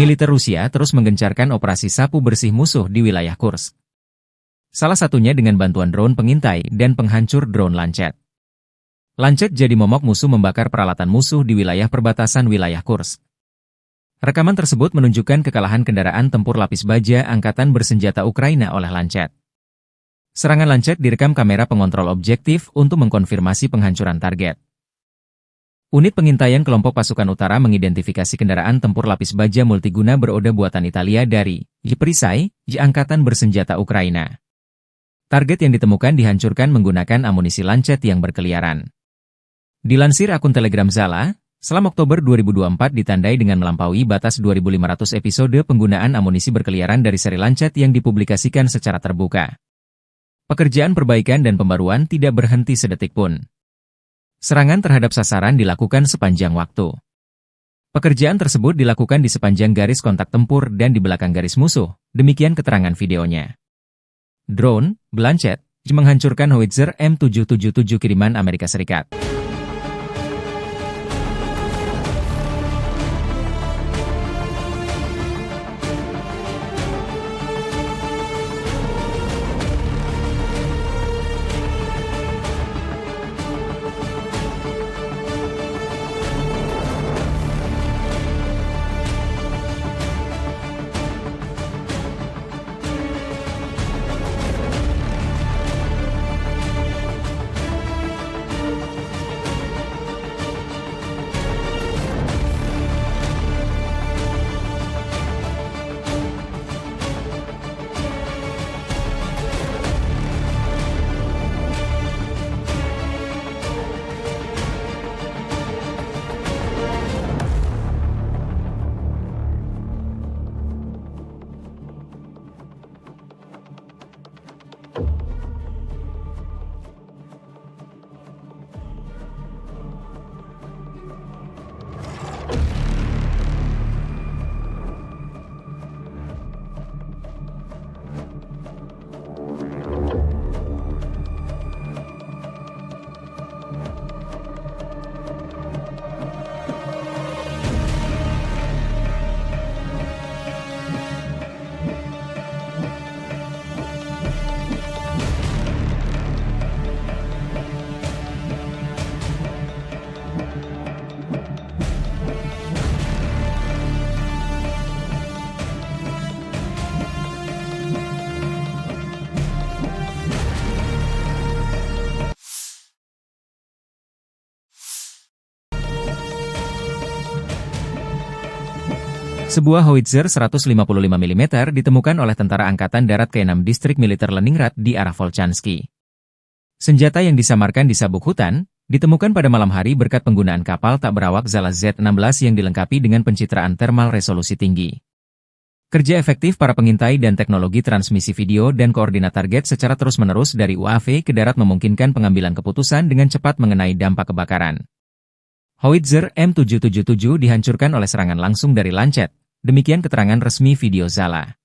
Militer Rusia terus menggencarkan operasi sapu bersih musuh di wilayah Kursk. Salah satunya dengan bantuan drone pengintai dan penghancur drone Lancet. Lancet jadi momok musuh membakar peralatan musuh di wilayah perbatasan wilayah Kursk. Rekaman tersebut menunjukkan kekalahan kendaraan tempur lapis baja angkatan bersenjata Ukraina oleh Lancet. Serangan Lancet direkam kamera pengontrol objektif untuk mengkonfirmasi penghancuran target. Unit pengintaian kelompok pasukan utara mengidentifikasi kendaraan tempur lapis baja multiguna beroda buatan Italia dari Yprisai, angkatan bersenjata Ukraina. Target yang ditemukan dihancurkan menggunakan amunisi Lancet yang berkeliaran. Dilansir akun Telegram Zala, selama Oktober 2024 ditandai dengan melampaui batas 2.500 episode penggunaan amunisi berkeliaran dari seri Lancet yang dipublikasikan secara terbuka. Pekerjaan perbaikan dan pembaruan tidak berhenti sedetik pun. Serangan terhadap sasaran dilakukan sepanjang waktu. Pekerjaan tersebut dilakukan di sepanjang garis kontak tempur dan di belakang garis musuh, demikian keterangan videonya. Drone, Lancet, menghancurkan howitzer M777 kiriman Amerika Serikat. Sebuah howitzer 155 mm ditemukan oleh Tentara Angkatan Darat ke-6 Distrik Militer Leningrad di arah Volchansky. Senjata yang disamarkan di sabuk hutan, ditemukan pada malam hari berkat penggunaan kapal tak berawak Zala Z-16 yang dilengkapi dengan pencitraan thermal resolusi tinggi. Kerja efektif para pengintai dan teknologi transmisi video dan koordinat target secara terus-menerus dari UAV ke darat memungkinkan pengambilan keputusan dengan cepat mengenai dampak kebakaran. Howitzer M777 dihancurkan oleh serangan langsung dari Lancet. Demikian keterangan resmi video Zala.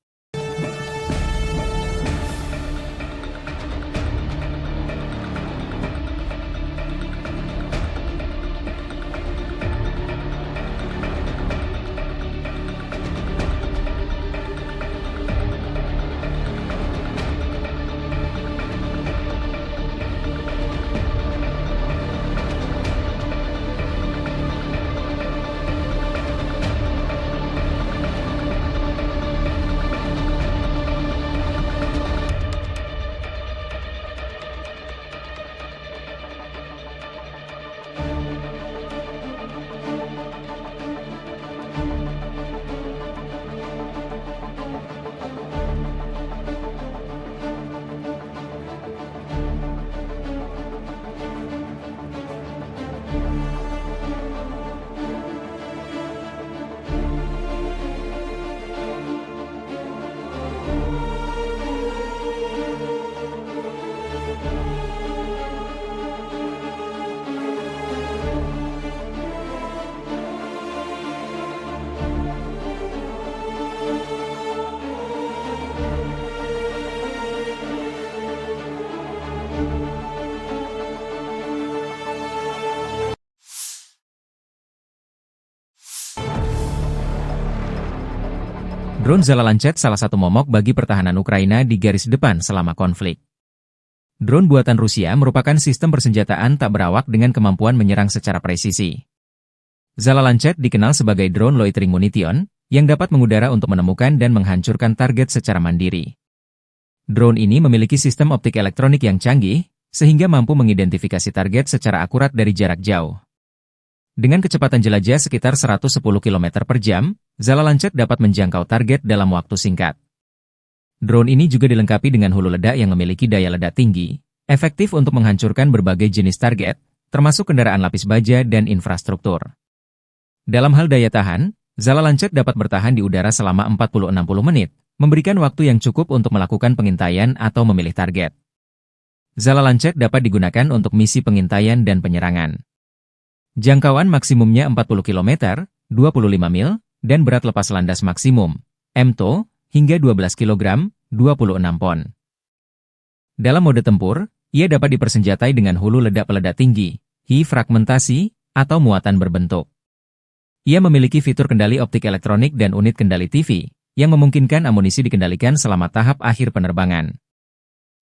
Drone Zala Lancet salah satu momok bagi pertahanan Ukraina di garis depan selama konflik. Drone buatan Rusia merupakan sistem persenjataan tak berawak dengan kemampuan menyerang secara presisi. Zala Lancet dikenal sebagai drone loitering munition, yang dapat mengudara untuk menemukan dan menghancurkan target secara mandiri. Drone ini memiliki sistem optik elektronik yang canggih, sehingga mampu mengidentifikasi target secara akurat dari jarak jauh. Dengan kecepatan jelajah sekitar 110 km per jam, Zala Lancet dapat menjangkau target dalam waktu singkat. Drone ini juga dilengkapi dengan hulu ledak yang memiliki daya ledak tinggi, efektif untuk menghancurkan berbagai jenis target, termasuk kendaraan lapis baja dan infrastruktur. Dalam hal daya tahan, Zala Lancet dapat bertahan di udara selama 40-60 menit, memberikan waktu yang cukup untuk melakukan pengintaian atau memilih target. Zala Lancet dapat digunakan untuk misi pengintaian dan penyerangan. Jangkauan maksimumnya 40 km, 25 mil, dan berat lepas landas maksimum, MTO, hingga 12 kg, 26 pon. Dalam mode tempur, ia dapat dipersenjatai dengan hulu ledak peledak tinggi, HI fragmentasi, atau muatan berbentuk. Ia memiliki fitur kendali optik elektronik dan unit kendali TV, yang memungkinkan amunisi dikendalikan selama tahap akhir penerbangan.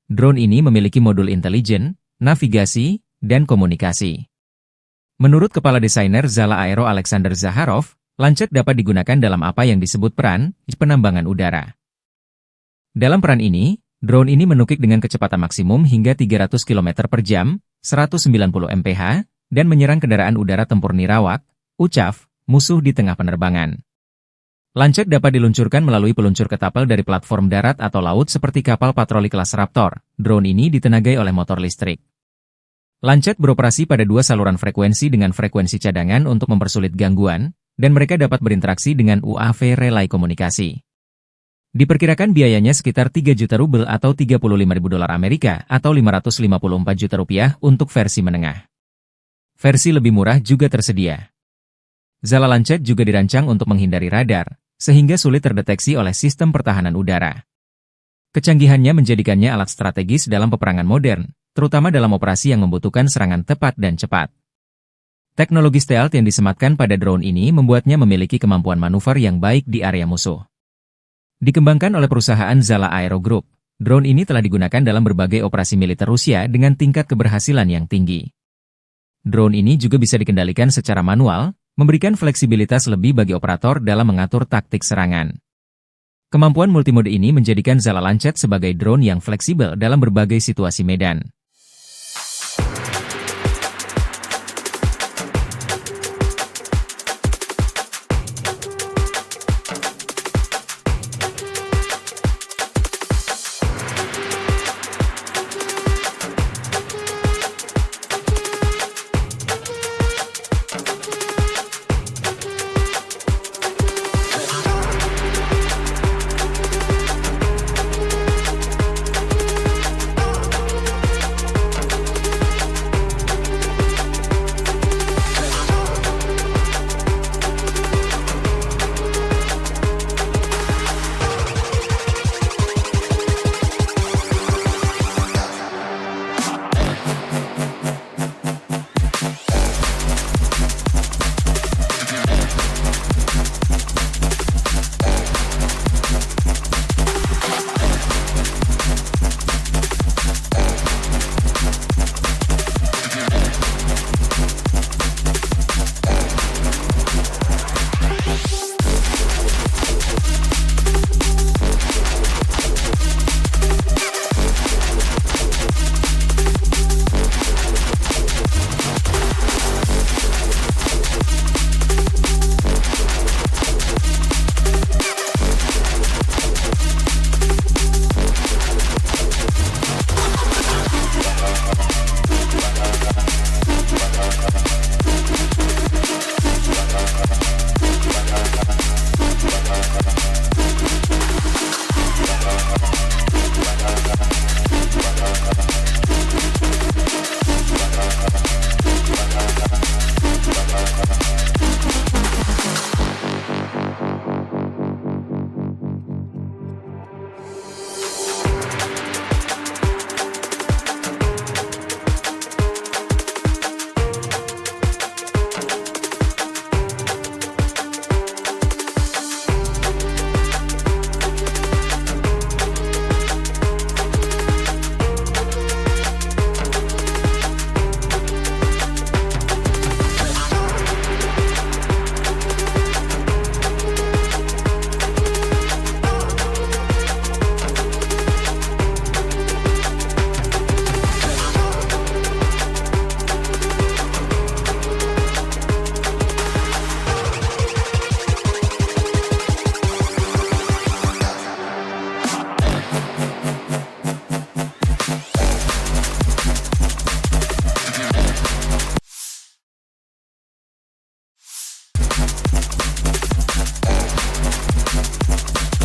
Drone ini memiliki modul intelijen, navigasi, dan komunikasi. Menurut Kepala Desainer Zala Aero Alexander Zaharov, Lancet dapat digunakan dalam apa yang disebut peran penambangan udara. Dalam peran ini, drone ini menukik dengan kecepatan maksimum hingga 300 km per jam, 190 mph, dan menyerang kendaraan udara tempur nirawak, UCAV, musuh di tengah penerbangan. Lancet dapat diluncurkan melalui peluncur ketapel dari platform darat atau laut seperti kapal patroli kelas Raptor. Drone ini ditenagai oleh motor listrik. Lancet beroperasi pada dua saluran frekuensi dengan frekuensi cadangan untuk mempersulit gangguan, dan mereka dapat berinteraksi dengan UAV relay komunikasi. Diperkirakan biayanya sekitar 3 juta rubel atau 35.000 dolar Amerika atau 554 juta rupiah untuk versi menengah. Versi lebih murah juga tersedia. Zala Lancet juga dirancang untuk menghindari radar, sehingga sulit terdeteksi oleh sistem pertahanan udara. Kecanggihannya menjadikannya alat strategis dalam peperangan modern, terutama dalam operasi yang membutuhkan serangan tepat dan cepat. Teknologi stealth yang disematkan pada drone ini membuatnya memiliki kemampuan manuver yang baik di area musuh. Dikembangkan oleh perusahaan Zala Aero Group, drone ini telah digunakan dalam berbagai operasi militer Rusia dengan tingkat keberhasilan yang tinggi. Drone ini juga bisa dikendalikan secara manual, memberikan fleksibilitas lebih bagi operator dalam mengatur taktik serangan. Kemampuan multimode ini menjadikan Zala Lancet sebagai drone yang fleksibel dalam berbagai situasi medan.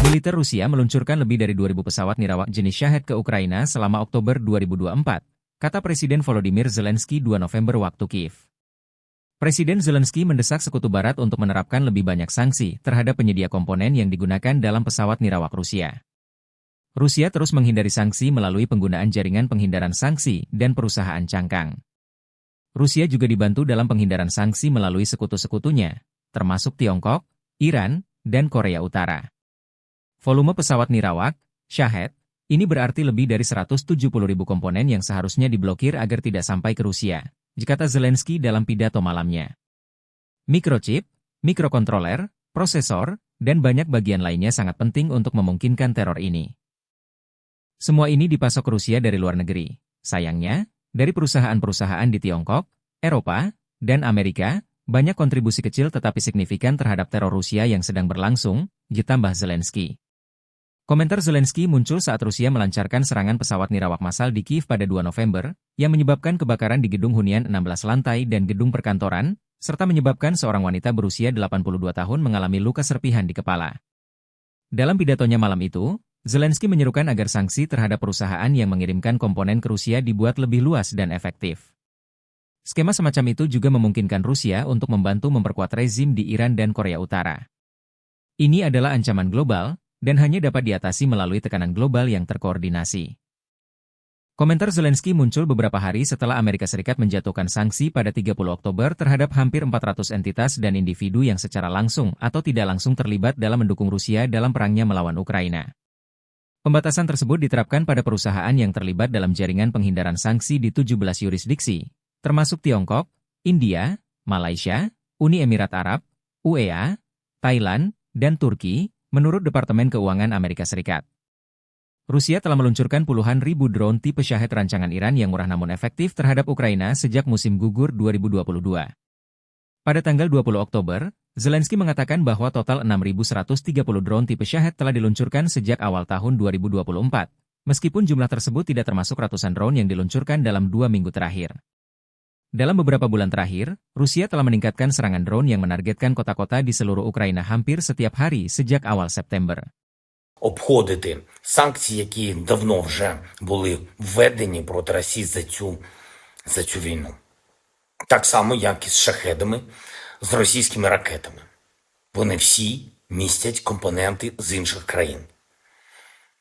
Militer Rusia meluncurkan lebih dari 2.000 pesawat nirawak jenis Shahed ke Ukraina selama Oktober 2024, kata Presiden Volodymyr Zelensky 2 November waktu Kiev. Presiden Zelensky mendesak Sekutu Barat untuk menerapkan lebih banyak sanksi terhadap penyedia komponen yang digunakan dalam pesawat nirawak Rusia. Rusia terus menghindari sanksi melalui penggunaan jaringan penghindaran sanksi dan perusahaan cangkang. Rusia juga dibantu dalam penghindaran sanksi melalui sekutu-sekutunya, termasuk Tiongkok, Iran, dan Korea Utara. Volume pesawat nirawak, Shahed, ini berarti lebih dari 170.000 komponen yang seharusnya diblokir agar tidak sampai ke Rusia, kata Zelensky dalam pidato malamnya. Mikrochip, mikrokontroler, prosesor, dan banyak bagian lainnya sangat penting untuk memungkinkan teror ini. Semua ini dipasok Rusia dari luar negeri. Sayangnya, dari perusahaan-perusahaan di Tiongkok, Eropa, dan Amerika, banyak kontribusi kecil tetapi signifikan terhadap teror Rusia yang sedang berlangsung, ditambah Zelensky. Komentar Zelensky muncul saat Rusia melancarkan serangan pesawat nirawak massal di Kiev pada 2 November, yang menyebabkan kebakaran di gedung hunian 16 lantai dan gedung perkantoran, serta menyebabkan seorang wanita berusia 82 tahun mengalami luka serpihan di kepala. Dalam pidatonya malam itu, Zelensky menyerukan agar sanksi terhadap perusahaan yang mengirimkan komponen ke Rusia dibuat lebih luas dan efektif. Skema semacam itu juga memungkinkan Rusia untuk membantu memperkuat rezim di Iran dan Korea Utara. Ini adalah ancaman global, dan hanya dapat diatasi melalui tekanan global yang terkoordinasi. Komentar Zelensky muncul beberapa hari setelah Amerika Serikat menjatuhkan sanksi pada 30 Oktober terhadap hampir 400 entitas dan individu yang secara langsung atau tidak langsung terlibat dalam mendukung Rusia dalam perangnya melawan Ukraina. Pembatasan tersebut diterapkan pada perusahaan yang terlibat dalam jaringan penghindaran sanksi di 17 yurisdiksi, termasuk Tiongkok, India, Malaysia, Uni Emirat Arab, UEA, Thailand, dan Turki, menurut Departemen Keuangan Amerika Serikat. Rusia telah meluncurkan puluhan ribu drone tipe Shahed rancangan Iran yang murah namun efektif terhadap Ukraina sejak musim gugur 2022. Pada tanggal 20 Oktober, Zelensky mengatakan bahwa total 6.130 drone tipe Shahed telah diluncurkan sejak awal tahun 2024, meskipun jumlah tersebut tidak termasuk ratusan drone yang diluncurkan dalam 2 minggu terakhir. Dalam beberapa bulan terakhir, Rusia telah meningkatkan serangan drone yang menargetkan kota-kota di seluruh Ukraina hampir setiap hari sejak awal September. Обходити санкції, які давно вже були введені проти Росії за цю війну. Так само, як і з шахедами, з російськими ракетами. Вони всі містять компоненти з інших країн.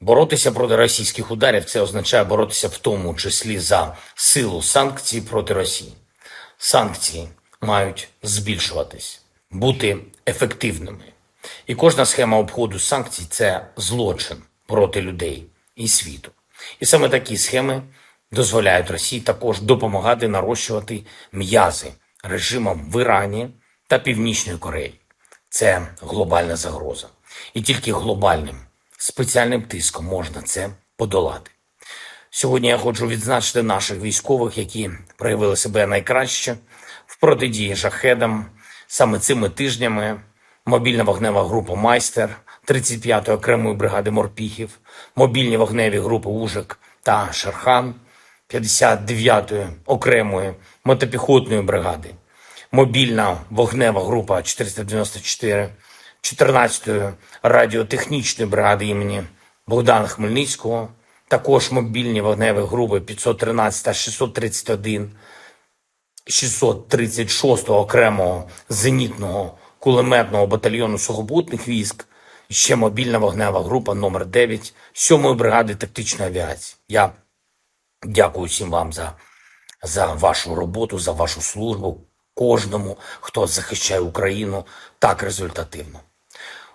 Боротися проти російських ударів – це означає боротися в тому числі за силу санкцій проти Росії. Санкції мають збільшуватись, бути ефективними. І кожна схема обходу санкцій – це злочин проти людей і світу. І саме такі схеми дозволяють Росії також допомагати нарощувати м'язи режимам в Ірані та Північної Кореї. Це глобальна загроза. І тільки глобальним спеціальним тиском можна це подолати. Сьогодні я хочу відзначити наших військових, які проявили себе найкраще в протидії шахедам. Саме цими тижнями мобільна вогнева група «Майстер» 35-ї окремої бригади морпіхів, мобільні вогневі групи «Ужик» та «Шерхан» 59-ї окремої мотопіхотної бригади, мобільна вогнева група 494 14-ї радіотехнічної бригади імені Богдана Хмельницького, також мобільні вогневі групи 513 та 631, 636-го окремого зенітного кулеметного батальйону сухопутних військ, і ще мобільна вогнева група номер 9 7-ї бригади тактичної авіації. Я дякую всім вам за вашу роботу, за вашу службу, кожному, хто захищає Україну так результативно.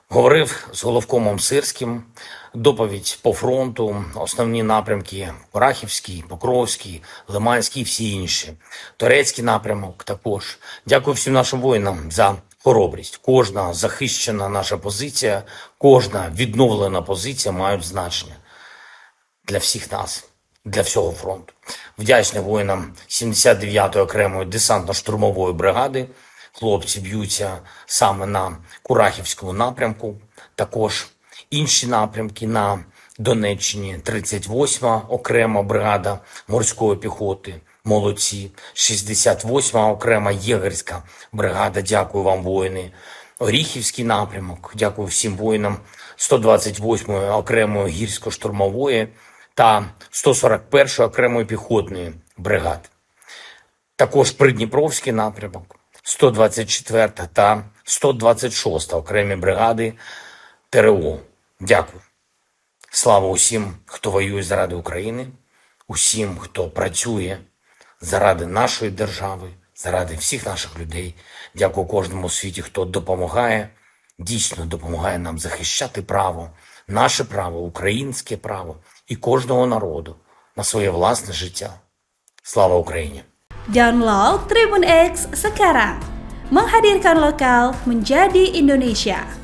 Говорив з головкомом Сирським, доповідь по фронту, основні напрямки Курахівський, Покровський, Лиманський і всі інші. Турецький напрямок також. Дякую всім нашим воїнам за хоробрість. Кожна захищена наша позиція, кожна відновлена позиція мають значення для всіх нас, для всього фронту. Вдячний воїнам 79-ї окремої десантно-штурмової бригади. Хлопці б'ються саме на Курахівському напрямку. Також інші напрямки на Донеччині. 38-ма окрема бригада морської піхоти. Молодці. 68-ма окрема єгерська бригада. Дякую вам, воїни. Оріхівський напрямок. Дякую всім воїнам 128-ї окремої гірсько-штурмової та 141-ї окремої піхотної бригади. Також Придніпровський напрямок, 124 та 126 окремі бригади ТРО. Дякую. Слава усім, хто воює заради України, усім, хто працює заради нашої держави, заради всіх наших людей. Дякую кожному у світі, хто допомагає, дійсно допомагає нам захищати право, наше право, українське право і кожного народу на своє власне життя. Слава Україні! Download Tribun X sekarang, menghadirkan lokal menjadi Indonesia.